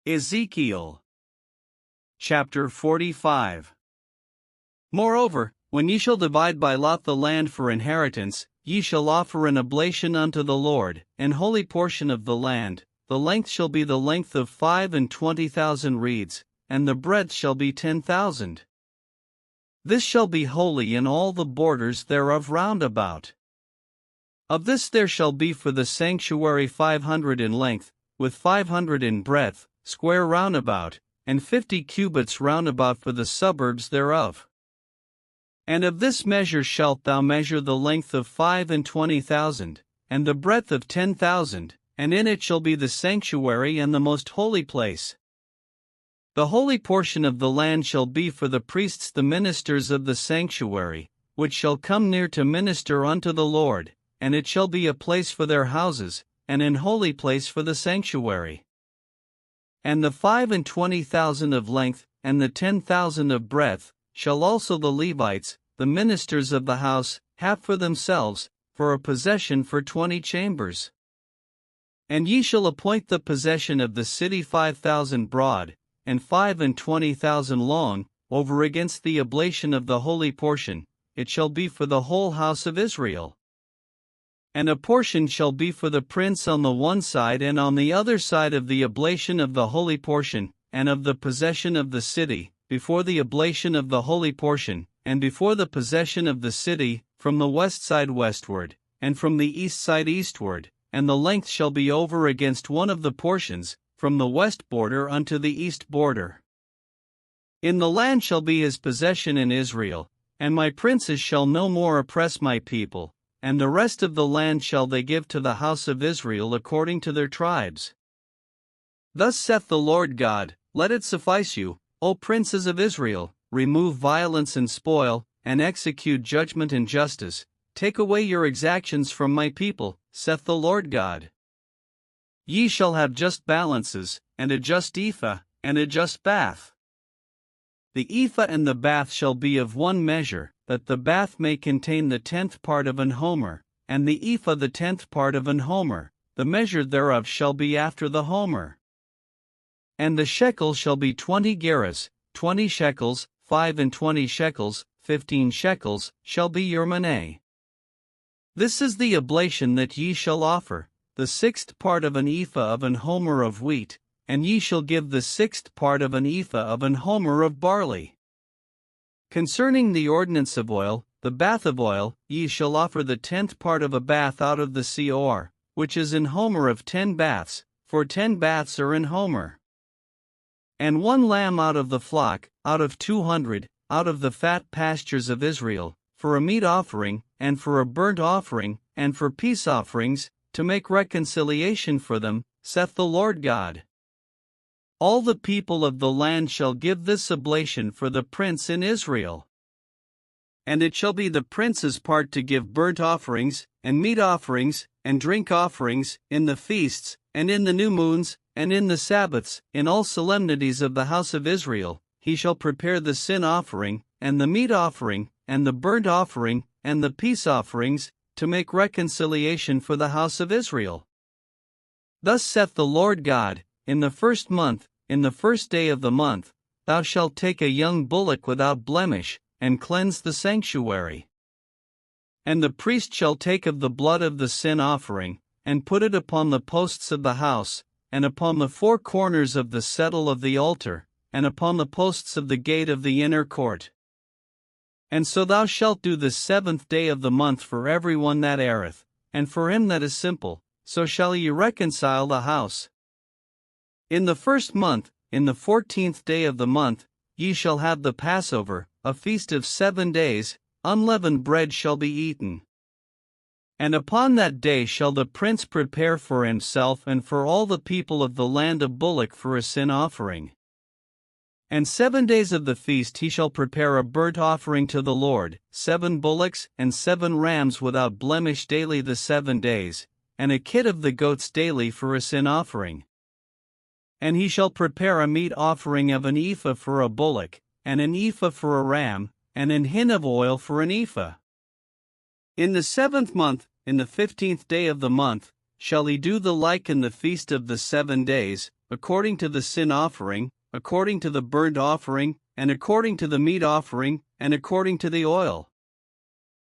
Ezekiel chapter 45. Moreover, when ye shall divide by lot the land for inheritance, ye shall offer an oblation unto the Lord, an holy portion of the land. The length shall be the length of 25,000 reeds, and the breadth shall be 10,000. This shall be holy in all the borders thereof round about. Of this there shall be for the sanctuary 500 in length, with 500 in breadth, square round about, and 50 cubits round about for the suburbs thereof. And of this measure shalt thou measure the length of 25,000, and the breadth of 10,000, and in it shall be the sanctuary and the most holy place. The holy portion of the land shall be for the priests the ministers of the sanctuary, which shall come near to minister unto the Lord, and it shall be a place for their houses, and an holy place for the sanctuary. And the 25,000 of length, and the 10,000 of breadth, shall also the Levites, the ministers of the house, have for themselves, for a possession for 20 chambers. And ye shall appoint the possession of the city 5,000 broad, and 25,000 long, over against the oblation of the holy portion. It shall be for the whole house of Israel. And a portion shall be for the prince on the one side and on the other side of the oblation of the holy portion, and of the possession of the city, before the oblation of the holy portion, and before the possession of the city, from the west side westward, and from the east side eastward, and the length shall be over against one of the portions, from the west border unto the east border. In the land shall be his possession in Israel, and my princes shall no more oppress my people, and the rest of the land shall they give to the house of Israel according to their tribes. Thus saith the Lord God, let it suffice you, O princes of Israel, remove violence and spoil, and execute judgment and justice. Take away your exactions from my people, saith the Lord God. Ye shall have just balances, and a just ephah, and a just bath. The ephah and the bath shall be of one measure, that the bath may contain the 10th part of an homer, and the ephah the 10th part of an homer. The measure thereof shall be after the homer. And the shekel shall be 20 gerahs, 20 shekels, 25 shekels, 15 shekels, shall be your money. This is the oblation that ye shall offer, the 6th part of an ephah of an homer of wheat, and ye shall give the 6th part of an ephah of an homer of barley. Concerning the ordinance of oil, the bath of oil, ye shall offer the 10th part of a bath out of the seor, which is an homer of 10 baths, for 10 baths are an homer. And 1 lamb out of the flock, out of 200, out of the fat pastures of Israel, for a meat offering, and for a burnt offering, and for peace offerings, to make reconciliation for them, saith the Lord God. All the people of the land shall give this oblation for the prince in Israel. And it shall be the prince's part to give burnt offerings, and meat offerings, and drink offerings, in the feasts, and in the new moons, and in the Sabbaths, in all solemnities of the house of Israel. He shall prepare the sin offering, and the meat offering, and the burnt offering, and the peace offerings, to make reconciliation for the house of Israel. Thus saith the Lord God, in the 1st month, in the 1st day of the month, thou shalt take a young bullock without blemish, and cleanse the sanctuary. And the priest shall take of the blood of the sin offering, and put it upon the posts of the house, and upon the 4 corners of the settle of the altar, and upon the posts of the gate of the inner court. And so thou shalt do the 7th day of the month for every one that erreth, and for him that is simple, so shall ye reconcile the house. In the 1st month, in the 14th day of the month, ye shall have the Passover, a feast of 7 days, unleavened bread shall be eaten. And upon that day shall the prince prepare for himself and for all the people of the land a bullock for a sin offering. And 7 days of the feast he shall prepare a burnt offering to the Lord, 7 bullocks and 7 rams without blemish daily the 7 days, and a kid of the goats daily for a sin offering. And he shall prepare a meat offering of an ephah for a bullock, and an ephah for a ram, and an hin of oil for an ephah. In the 7th month, in the 15th day of the month, shall he do the like in the feast of the 7 days, according to the sin offering, according to the burnt offering, and according to the meat offering, and according to the oil.